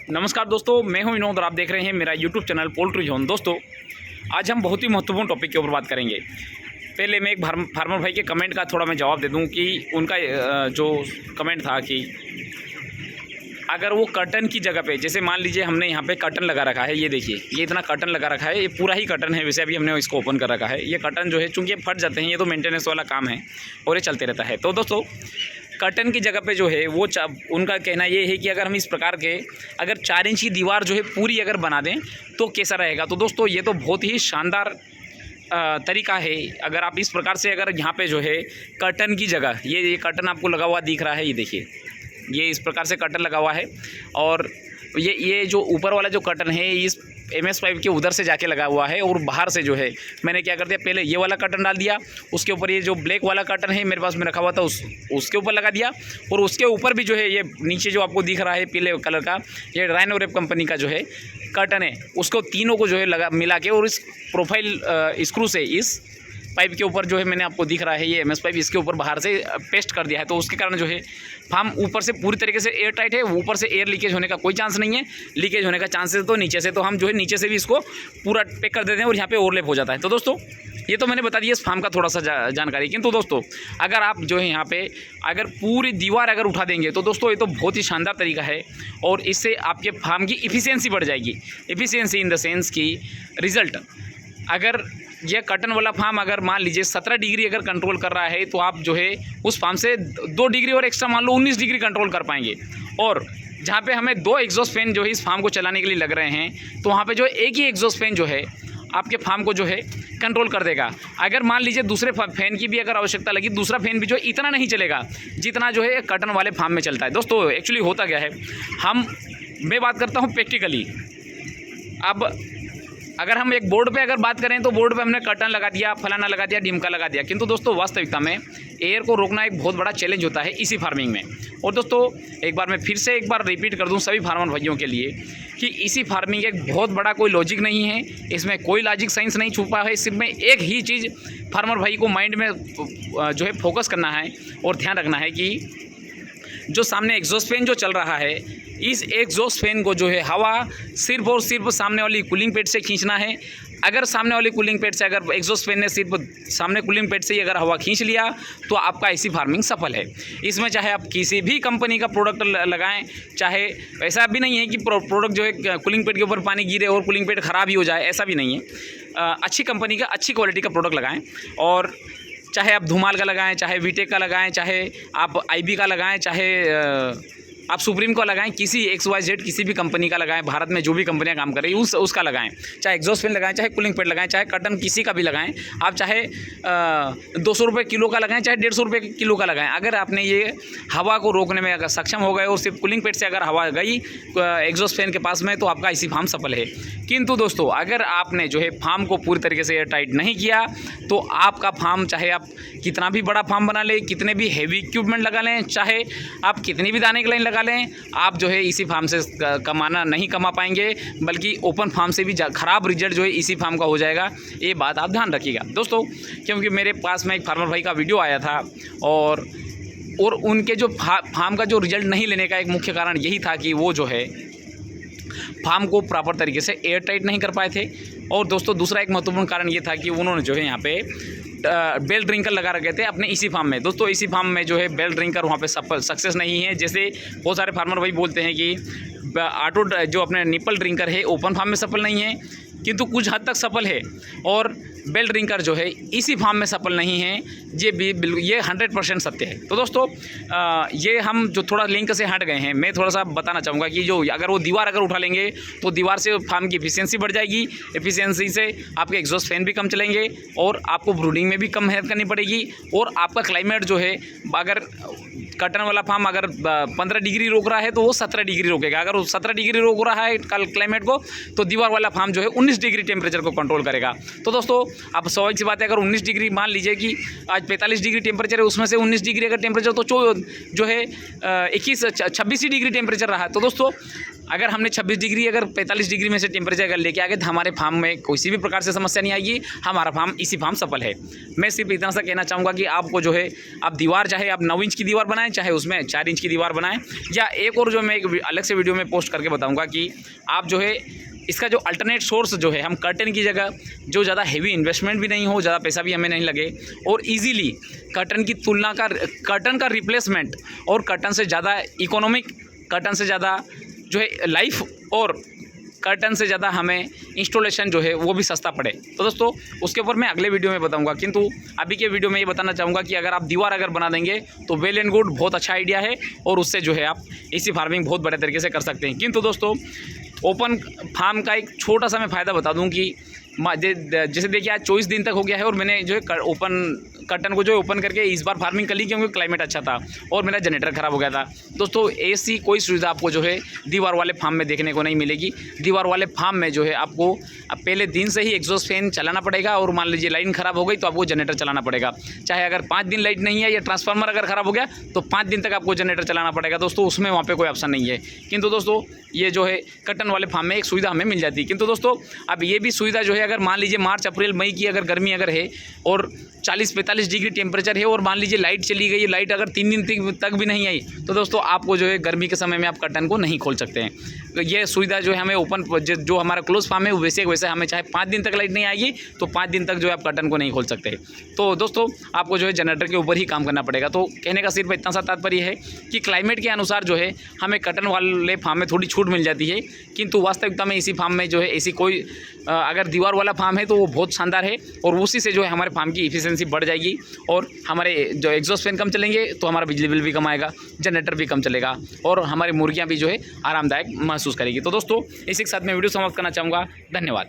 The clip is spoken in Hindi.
नमस्कार दोस्तों, मैं हूं विनोद और आप देख रहे हैं मेरा यूट्यूब चैनल पोल्ट्री जोन। दोस्तों, आज हम बहुत ही महत्वपूर्ण टॉपिक के ऊपर बात करेंगे। पहले मैं एक फार्मर भाई के कमेंट का थोड़ा मैं जवाब दे दूं कि उनका जो कमेंट था कि अगर वो कर्टन की जगह पे, जैसे मान लीजिए हमने यहाँ पे कर्टन लगा रखा है, ये देखिए ये इतना कर्टन लगा रखा है, ये पूरा ही कर्टन है। वैसे अभी हमने इसको ओपन कर रखा है। ये कर्टन जो है चूँकि ये फट जाते हैं, ये तो मेंटेनेंस वाला काम है और ये चलते रहता है। तो दोस्तों, कर्टन की जगह पे जो है वो उनका कहना ये है कि अगर हम इस प्रकार के अगर 4 इंच की दीवार जो है पूरी अगर बना दें तो कैसा रहेगा। तो दोस्तों, ये तो बहुत ही शानदार तरीका है। अगर आप इस प्रकार से अगर यहाँ पे जो है कर्टन की जगह ये कर्टन आपको लगा हुआ दिख रहा है, ये देखिए ये इस प्रकार से कर्टन लगा हुआ है और ये जो ऊपर वाला जो कर्टन है इस MS पाइप के उधर से जाके लगा हुआ है और बाहर से जो है मैंने क्या कर दिया, पहले ये वाला कर्टन डाल दिया, उसके ऊपर ये जो ब्लैक वाला कर्टन है मेरे पास में रखा हुआ था उसके ऊपर लगा दिया और उसके ऊपर भी जो है ये नीचे जो आपको दिख रहा है पीले कलर का, ये राइनो रैप कंपनी का जो है कर्टन है, उसको तीनों को जो है लगा मिला के और इस प्रोफाइल स्क्रू से इस पाइप के ऊपर जो है मैंने आपको दिख रहा है ये MS पाइप इसके ऊपर बाहर से पेस्ट कर दिया है। तो उसके कारण जो है फार्म ऊपर से पूरी तरीके से एयर टाइट है, ऊपर से एयर लीकेज होने का कोई चांस नहीं है। लीकेज होने का चांसेस तो नीचे से, तो हम जो है नीचे से भी इसको पूरा पैक कर देते हैं और यहाँ पे ओवरलैप हो जाता है। तो दोस्तों, ये तो मैंने बता दिया इस फार्म का थोड़ा सा जानकारी। किंतु दोस्तों, अगर आप जो है यहाँ पे अगर पूरी दीवार अगर उठा देंगे तो दोस्तों ये तो बहुत ही शानदार तरीका है और इससे आपके फार्म की इफ़िशियंसी बढ़ जाएगी। इफ़िशियंसी इन द सेंस की रिज़ल्ट, अगर यह कर्टन वाला फार्म अगर मान लीजिए 17 डिग्री अगर कंट्रोल कर रहा है तो आप जो है उस फार्म से 2 डिग्री और एक्स्ट्रा मान लो 19 डिग्री कंट्रोल कर पाएंगे। और जहाँ पे हमें 2 एग्जॉस्ट फैन जो है इस फार्म को चलाने के लिए लग रहे हैं, तो वहाँ पे जो एक ही एग्जॉस्ट फैन जो है आपके फार्म को जो है कंट्रोल कर देगा। अगर मान लीजिए दूसरे फैन की भी अगर आवश्यकता लगी, दूसरा फैन भी जो इतना नहीं चलेगा जितना जो है कर्टन वाले फार्म में चलता है। दोस्तों, एक्चुअली होता क्या है, मैं बात करता हूँ प्रैक्टिकली। अब अगर हम एक बोर्ड पे अगर बात करें तो बोर्ड पे हमने कर्टन लगा दिया, फलाना लगा दिया, ढिमका लगा दिया, किंतु दोस्तों वास्तविकता में एयर को रोकना एक बहुत बड़ा चैलेंज होता है इसी फार्मिंग में। और दोस्तों, एक बार रिपीट कर दूं सभी फार्मर भाइयों के लिए कि इसी फार्मिंग एक बहुत बड़ा कोई लॉजिक नहीं है, इसमें कोई लॉजिक साइंस नहीं छुपा है। सिर्फ में एक ही चीज़ फार्मर भाई को माइंड में जो है फोकस करना है और ध्यान रखना है कि जो सामने एग्जॉस्ट फैन जो चल रहा है, इस एग्जॉस्ट फैन को जो है हवा सिर्फ और सिर्फ सामने वाली कूलिंग पैड से खींचना है। अगर सामने वाली कूलिंग पैड से अगर एग्जॉस्ट फैन ने सिर्फ सामने कूलिंग पैड से ही अगर हवा खींच लिया तो आपका ऐसी फार्मिंग सफल है। इसमें चाहे आप किसी भी कंपनी का प्रोडक्ट लगाएं, चाहे ऐसा भी नहीं है कि प्रोडक्ट जो है कूलिंग पैड के ऊपर पानी गिरे और कूलिंग पैड ख़राब ही हो जाए, ऐसा भी नहीं है। अच्छी कंपनी का अच्छी क्वालिटी का प्रोडक्ट लगाएँ और चाहे आप धुमाल का लगाएं, चाहे वीटेक का लगाएं, चाहे आप IB का लगाएं, चाहे आप सुप्रीम का लगाएं, किसी XYZ किसी भी कंपनी का लगाएं, भारत में जो भी कंपनियां काम कर रही है उसका लगाएं। चाहे एग्जॉस्ट फैन लगाएं, चाहे कूलिंग पैड लगाएं, चाहे कर्टन किसी का भी लगाएं। आप चाहे 200 रुपये किलो का लगाएं, चाहे 150 रुपये किलो का लगाएं। अगर आपने ये हवा को रोकने में अगर सक्षम हो गए और सिर्फ कूलिंग पैड से अगर हवा गई एग्जॉस्ट फैन के पास में, तो आपका इसी फार्म सफल है। किंतु दोस्तों, अगर आपने जो है फार्म को पूरी तरीके से एयर टाइट नहीं किया तो आपका फार्म, चाहे आप कितना भी बड़ा फार्म बना लें, कितने भी हैवी इक्विपमेंट लगा लें, चाहे आप कितनी भी दाने की लाइन लगा लें, आप जो है इसी फार्म से नहीं कमा पाएंगे, बल्कि ओपन फार्म से भी ख़राब रिजल्ट जो है इसी फार्म का हो जाएगा। ये बात आप ध्यान रखिएगा दोस्तों, क्योंकि मेरे पास में एक फार्मर भाई का वीडियो आया था और उनके जो फार्म का जो रिजल्ट नहीं लेने का एक मुख्य कारण यही था कि वो जो है फार्म को प्रॉपर तरीके से एयर टाइट नहीं कर पाए थे। और दोस्तों, दूसरा एक महत्वपूर्ण कारण ये था कि उन्होंने जो है यहाँ पे बेल ड्रिंकर लगा रखे थे अपने इसी फार्म में। दोस्तों, इसी फार्म में जो है बेल ड्रिंकर वहाँ पे सक्सेस नहीं है। जैसे बहुत सारे फार्मर भाई बोलते हैं कि ऑटो जो अपने निपल ड्रिंकर है ओपन फार्म में सफल नहीं है, किंतु कुछ हद तक सफल है, और बेल ड्रिंकर जो है इसी फार्म में सफल नहीं है। ये 100% सत्य है। तो दोस्तों, ये हम जो थोड़ा लिंक से हट गए हैं, मैं थोड़ा सा बताना चाहूँगा कि जो अगर वो दीवार अगर उठा लेंगे तो दीवार से फार्म की एफिशिएंसी बढ़ जाएगी। एफिशिएंसी से आपके एग्जॉस्ट फैन भी कम चलेंगे और आपको ब्रूडिंग में भी कम मेहनत करनी पड़ेगी। और आपका क्लाइमेट जो है, अगर कर्टन वाला फार्म अगर 15 डिग्री रोक रहा है तो वो 17 डिग्री रोकेगा। अगर वो 17 डिग्री रोक रहा है कल क्लाइमेट को, तो दीवार वाला फार्म जो है 19 डिग्री टेम्परेचर को कंट्रोल करेगा। तो दोस्तों, आप स्वाभाविक सी बात है, अगर 19 डिग्री मान लीजिए कि आज 45 डिग्री टेम्परेचर है, उसमें से 19 डिग्री अगर टेम्परेचर तो जो है 26 डिग्री टेम्परेचर रहा। तो दोस्तों, अगर हमने 26 डिग्री अगर 45 डिग्री में से टेम्परेचर अगर लेके आ गए तो हमारे फार्म में किसी भी प्रकार से समस्या नहीं आएगी, हमारा फार्म इसी फार्म सफल है। मैं सिर्फ इतना सा कहना चाहूँगा कि आपको जो है आप दीवार चाहे आप 9 इंच की दीवार बनाएं, बनाएं, चाहे उसमें 4 इंच की दीवार बनाएं, या एक और जो मैं एक अलग से वीडियो में पोस्ट करके बताऊंगा कि आप जो है इसका जो अल्टरनेट सोर्स जो है हम कर्टन की जगह जो ज़्यादा हेवी इन्वेस्टमेंट भी नहीं हो, ज़्यादा पैसा भी हमें नहीं लगे और इजीली कर्टन की तुलना का कर्टन का रिप्लेसमेंट और कर्टन से ज़्यादा इकोनॉमिक, कर्टन से ज़्यादा जो है लाइफ और कर्टन से ज़्यादा हमें इंस्टॉलेशन जो है वो भी सस्ता पड़े। तो दोस्तों उसके ऊपर मैं अगले वीडियो में बताऊंगा, किंतु अभी के वीडियो में ये बताना चाहूँगा कि अगर आप दीवार अगर बना देंगे तो वेल एंड गुड, बहुत अच्छा आइडिया है और उससे जो है आप एसी फार्मिंग बहुत बड़े तरीके से कर सकते हैं। किंतु दोस्तों ओपन फार्म का एक छोटा सा मैं फ़ायदा बता दूं कि जैसे देखिए आज 24 दिन तक हो गया है और मैंने जो है ओपन कर्टन को जो है ओपन करके इस बार फार्मिंग कर ली क्योंकि क्लाइमेट अच्छा था और मेरा जनरेटर ख़राब हो गया था। दोस्तों ऐसी कोई सुविधा आपको जो है दीवार वाले फार्म में देखने को नहीं मिलेगी। दीवार वाले फार्म में जो है आपको अब पहले दिन से ही एग्जॉस्ट फैन चलाना पड़ेगा और मान लीजिए लाइन ख़राब हो गई तो आपको जनरेटर चलाना पड़ेगा। चाहे अगर 5 दिन लाइट नहीं है या ट्रांसफार्मर अगर ख़राब हो गया तो 5 दिन तक आपको जनरेटर चलाना पड़ेगा। दोस्तों उसमें वहाँ पर कोई ऑप्शन नहीं है। किंतु दोस्तों ये जो है कर्टन वाले फार्म में एक सुविधा हमें मिल जाती है। किंतु दोस्तों अब ये भी सुविधा जो है अगर मान लीजिए मार्च अप्रैल मई की अगर गर्मी अगर है और 40-45 डिग्री टेम्परेचर है और मान लीजिए लाइट चली गई, लाइट अगर 3 दिन तक भी नहीं आई तो दोस्तों आपको जो है गर्मी के समय में आप कर्टन को नहीं खोल सकते हैं। तो ये सुविधा जो है हमें ओपन जो हमारा क्लोज फार्म है वैसे वैसे हमें चाहे 5 दिन तक लाइट नहीं आएगी तो 5 दिन तक जो है आप कर्टन को नहीं खोल सकते। तो दोस्तों आपको जो है जनरेटर के ऊपर ही काम करना पड़ेगा। तो कहने का सिर्फ इतना सा तात्पर्य है कि क्लाइमेट के अनुसार जो है हमें कर्टन वाले फार्म में थोड़ी छूट मिल जाती है, किंतु वास्तविकता में इसी फार्म में जो है ऐसी कोई अगर दीवार वाला फार्म है तो वो बहुत शानदार है और उसी से जो है हमारे फार्म की इफिशियंसी बढ़ जाएगी और हमारे जो एग्जॉस्ट फैन कम चलेंगे तो हमारा बिजली बिल भी कम आएगा, जनरेटर भी कम चलेगा और हमारी मुर्गियाँ भी जो है आरामदायक महसूस करेगी। तो दोस्तों इसी के साथ मैं वीडियो समाप्त करना चाहूँगा। धन्यवाद।